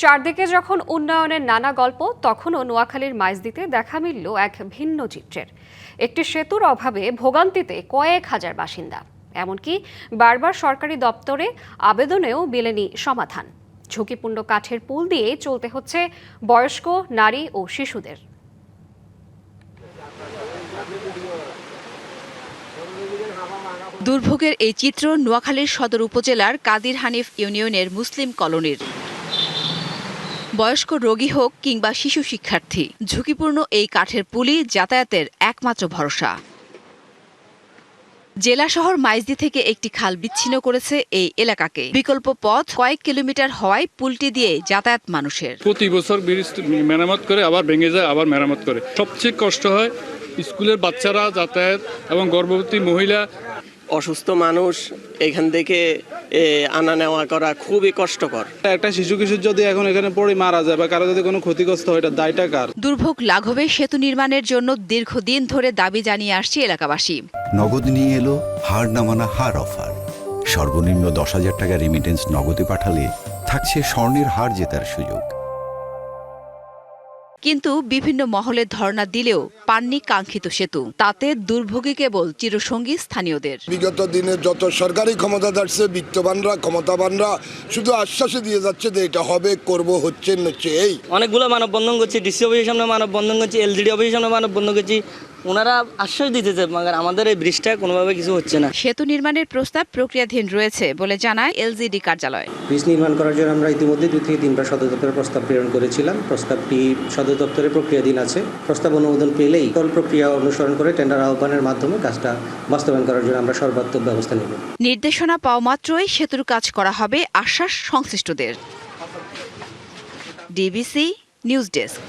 চারদিকে যখন উন্নয়নের নানা গল্প, তখনও নোয়াখালীর মাইজদীতে দেখা মিলল এক ভিন্ন চিত্রের। একটি সেতুর অভাবে ভোগান্তিতে কয়েক হাজার বাসিন্দা, এমনকি বারবার সরকারি দপ্তরে আবেদনেও মেলেনি সমাধান। ঝুঁকিপূর্ণ কাঠের পুল দিয়ে চলতে হচ্ছে বয়স্ক, নারী ও শিশুদের। দুর্ভোগের এই চিত্র নোয়াখালীর সদর উপজেলার কাদির হানিফ ইউনিয়নের মুসলিম কলোনির। বয়স্ক রোগী হোক কিংবা শিশু শিক্ষার্থী, ঝুঁকিপূর্ণ এই কাঠের পুলই যাতায়াতের একমাত্র ভরসা। জেলা শহর মাইজদী থেকে একটি খাল বিচ্ছিন্ন করেছে এই এলাকাকে। বিকল্প পথ কয়েক কিলোমিটার হওয়ায় পুলটি দিয়ে যাতায়াত মানুষের। প্রতি বছর ব্রিজ মেরামত করে আবার ভেঙে যায়, আবার মেরামত করে। সবচেয়ে কষ্ট হয় স্কুলের বাচ্চারা যাতায়াত এবং গর্ভবতী মহিলা, অসুস্থ মানুষ এখান থেকে আনা নেওয়া করা খুবই কষ্টকর। একটা শিশু কিশোর যদি এখন এখানে পড়ে মারা যায় বা কারো যদি কোনো ক্ষতিগ্রস্ত হয়, এটা দায়টা কার? দুর্ভোগ লাঘবে সেতু নির্মাণের জন্য দীর্ঘদিন ধরে দাবি জানিয়ে আসছে এলাকাবাসী। নগদ নিয়ে এলো হার না মানা হার অফার। সর্বনিম্ন 10,000 টাকা রেমিটেন্স নগদে পাঠালে থাকছে স্বর্ণের হার জেতার সুযোগ। কিন্তু বিভিন্ন মহলে ধর্ণা দিলেও পাননি কাঙ্ক্ষিত সেতু। তাতে দুর্ভোগী কেবল চিরসঙ্গী স্থানীয়দের। বিগত দিনে যত সরকারি ক্ষমতা যাচ্ছে, বিত্তবানরা ক্ষমতাবানরা শুধু আশ্বাসে দিয়ে যাচ্ছে যে এটা হবে, করব, হচ্ছে এই অনেকগুলো মানববন্ধন করছি, ডিসি অফিসের সামনে মানববন্ধন করছি, এলজিডি অফিসের সামনে মানববন্ধন করছি। ওনারা আশ্বাস দিতেছে, মাগার আমাদের এই ব্রিজটা কোনোভাবে কিছু হচ্ছে না। সেতু নির্মাণের প্রস্তাব প্রক্রিয়াধীন রয়েছে বলে জানায় এলজিডি কার্যালয়। ব্রিজ নির্মাণ করার জন্য আমরা ইতিমধ্যে 2 থেকে 3বার সদর দপ্তরে প্রস্তাব প্রেরণ করেছিলাম। প্রস্তাবটি সদর দপ্তরে প্রক্রিয়াধীন আছে। প্রস্তাব অনুমোদন পেলেই সকল প্রক্রিয়া অনুসরণ করে টেন্ডার আহ্বানের মাধ্যমে কাজটা বাস্তবায়ন করার জন্য আমরা সর্বাত্মক ব্যবস্থা নেব। নির্দেশনা পাওয়া মাত্রই সেতুর কাজ করা হবে, আশ্বাস সংশ্লিষ্টদের। DBC news desk.